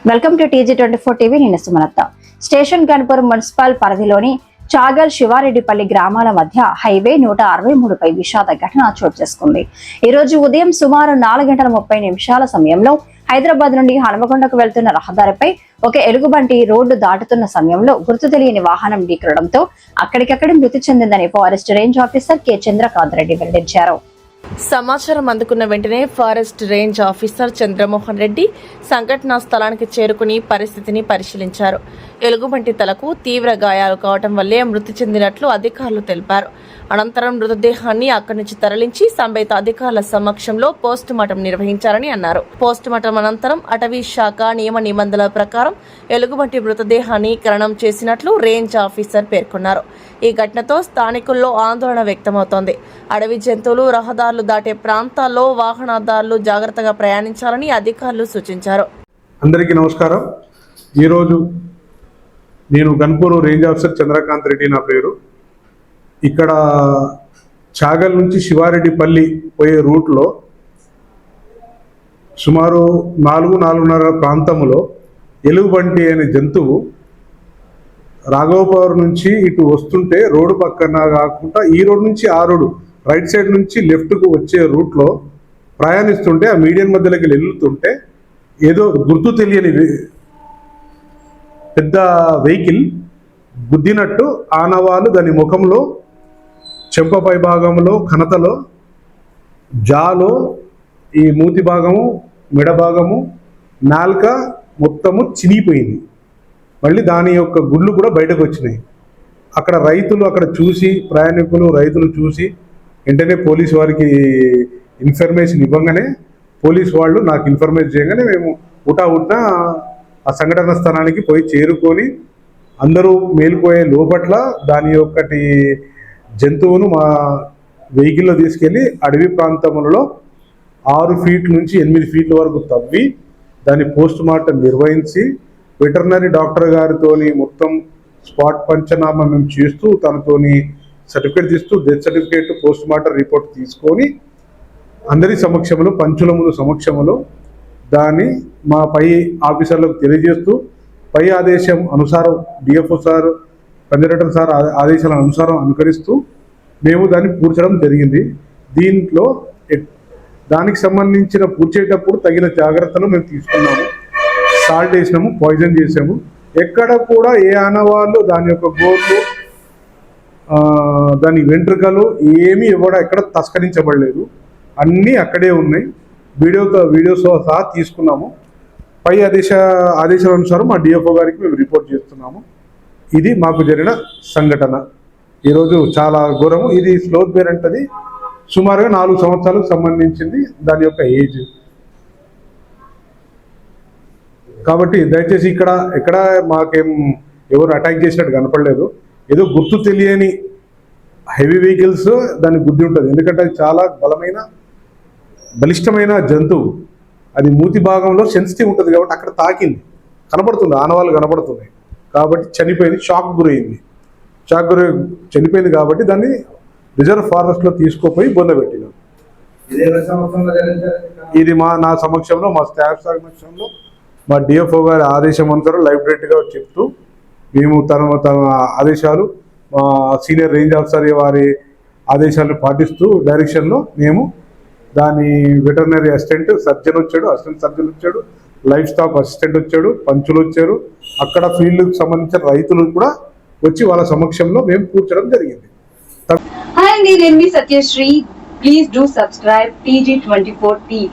Welcome to TG24 TV. నేను Sumalatha. Station Ganapuram municipal పరిధిలోని చాగల్ శివారెడ్డిపల్లి గ్రామాల మధ్య హైవే 163 పై విషాద ఘటన చోటు చేసుకుంది. ఈ రోజు ఉదయం సుమారు 4:30 సమయంలో హైదరాబాద్ నుండి హనుమకొండకు వెళ్తున్న రహదారిపై ఒక ఎలుగుబంటి రోడ్డు దాటుతున్న సమయంలో గుర్తు తెలియని వాహనం ఢీకొనడంతో అక్కడికక్కడే మృతి చెందిందని forest range officer K Chandrakant Reddy వెల్లడించారు. సమాచారం అందుకున్న వెంటనే forest range officer Chandramohan Reddy సంఘటనా స్థలానికి చేరుకుని పరిస్థితిని పరిశీలించారు. ఎలుగుబంటి తలకు తీవ్ర గాయాలు కావడం వల్లే మృతి చెందినట్లు అధికారులు తెలిపారు. అనంతరం మృతదేహాన్ని అక్కడి నుంచి తరలించి సంబంధిత అధికారుల సమక్షంలో పోస్టుమార్టం నిర్వహించారని అన్నారు. పోస్టుమార్టం అనంతరం అటవీ శాఖ నియమ నిబంధనల ప్రకారం ఎలుగుబంటి మృతదేహాన్ని ఖననం చేసినట్లు రేంజ్ ఆఫీసర్ పేర్కొన్నారు. ఈ ఘటనతో స్థానికుల్లో ఆందోళన వ్యక్తమవుతోంది. అడవి జంతువులు రహదారులు దాటే ప్రాంతాల్లో వాహనదారులు జాగ్రత్తగా ప్రయాణించాలని అధికారులు సూచించారు. అందరికీ నమస్కారం. ఈరోజు నేను గన్పూర్ రేంజ్ ఆఫీసర్ చంద్రకాంత్ రెడ్డి నా పేరు. ఇక్కడ చాగల్ నుంచి శివారెడ్డిపల్లి పోయే రూట్లో సుమారు 4-4:30 ప్రాంతంలో ఎలుగుబంటి అనే జంతువు రాఘవపవర్ నుంచి ఇటు వస్తుంటే రోడ్డు పక్కన కాకుండా ఈ రోడ్ నుంచి ఆ రోడ్డు రైట్ సైడ్ నుంచి లెఫ్ట్కు వచ్చే రూట్లో ప్రయాణిస్తుంటే ఆ మీడియం మధ్యలోకి వెళ్తుంటే ఏదో గుర్తు తెలియని పెద్ద వెహికల్ గుద్దినట్టు ఆనవాళ్ళు దాని ముఖంలో, చెంపపై భాగంలో, కణతలో, జాలో, ఈ మూతి భాగము, మెడ భాగము, నాలుక మొత్తము చినిగిపోయింది. మళ్ళీ దాని యొక్క గుళ్ళు కూడా బయటకు వచ్చినాయి. అక్కడ రైతులు అక్కడ చూసి, ప్రయాణికులు రైతులు చూసి వెంటనే పోలీసు వారికి ఇన్ఫర్మేషన్ ఇవ్వగానే పోలీసు వాళ్ళు నాకు ఇన్ఫర్మేషన్ చేయగానే మేము ఉటా ఆ సంఘటన స్థానానికి పోయి చేరుకొని అందరూ మేలుపోయే లోపట్ల దాని యొక్కటి జంతువును మా వెహికల్లో తీసుకెళ్ళి అడవి ప్రాంతంలో 6 ఫీట్ల నుంచి 8 ఫీట్ల వరకు తవ్వి దాన్ని పోస్ట్ మార్టం నిర్వహించి వెటర్నరీ డాక్టర్ గారితోని మొత్తం స్పాట్ పంచనామా మేము చేస్తూ తనతోని సర్టిఫికేట్ తీస్తూ death certificate post mortem report తీసుకొని అందరి సమక్షంలో పంచుల ముందు సమక్షంలో దాన్ని మా పై ఆఫీసర్లకు తెలియజేస్తూ పై ఆదేశం అనుసారం డిఎఫ్ఓ సార్, కన్జర్వేటర్ సార్ ఆదేశాల అనుసారం అనుకరిస్తూ మేము దాన్ని పూడ్చడం జరిగింది. దీంట్లో దానికి సంబంధించిన పూడ్చేటప్పుడు తగిన జాగ్రత్తలు మేము తీసుకున్నాము. సాల్ట్ వేసినాము, పాయిజన్ చేసాము. ఎక్కడ కూడా ఏ ఆనవాళ్ళు దాని యొక్క గోర్లు, దాని వెంట్రుకలు ఏమీ ఎక్కడ తస్కరించబడలేదు. అన్నీ అక్కడే ఉన్నాయి. వీడియోస్ సహా తీసుకున్నాము. పై ఆదేశాల అనుసారం మా డిఎఫ్ఓ గారికి మేము రిపోర్ట్ చేస్తున్నాము. ఇది మాకు జరిగిన సంఘటన. ఈరోజు చాలా ఘోరము. ఇది స్లోత్ పేరెంట్, అది సుమారుగా 4 సంవత్సరాలకు సంబంధించింది దాని యొక్క ఏజ్. కాబట్టి దయచేసి ఎక్కడ మాకేం ఎవరు అటాక్ చేసినట్టు కనపడలేదు. ఏదో గుర్తు తెలియని హెవీ వెహికల్స్ దాన్ని గుద్ది ఉంటుంది. ఎందుకంటే అది చాలా బలిష్టమైన జంతువు. అది మూతి భాగంలో సెన్సిటివ్ ఉంటుంది కాబట్టి అక్కడ తాకింది, కనపడుతుంది, ఆనవాళ్ళు కనపడుతున్నాయి. కాబట్టి చనిపోయింది, షాక్ గురైంది. చనిపోయింది కాబట్టి దాన్ని రిజర్వ్ ఫారెస్ట్లో తీసుకుపోయి బొందబెట్టినాం. ఇది నా సమక్షంలో, మా స్టాఫ్ సమక్షంలో, మా డిఎఫ్ఓ గారి ఆదేశం అనుసారం లైబ్రరీగా చెప్తూ మేము తన ఆదేశాలు, మా సీనియర్ రేంజ్ ఆఫీసర్ వారి ఆదేశాలను పాటిస్తూ డైరెక్షన్లో మేము దాని వెటర్నరీ అసిస్టెంట్ సర్జన్ వచ్చాడు, అసిస్టెంట్ సర్జన్ వచ్చాడు, లైఫ్ స్టాక్ అసిస్టెంట్ వచ్చాడు, పంచులు వచ్చారు. అక్కడ ఫీల్డ్కి సంబంధించిన రైతులు కూడా వచ్చి వాళ్ళ సమక్షంలో మేము కూర్చోడం జరిగింది. హాయ్ అండి, నేను మీ Satyasri. Please do subscribe TG24 TV.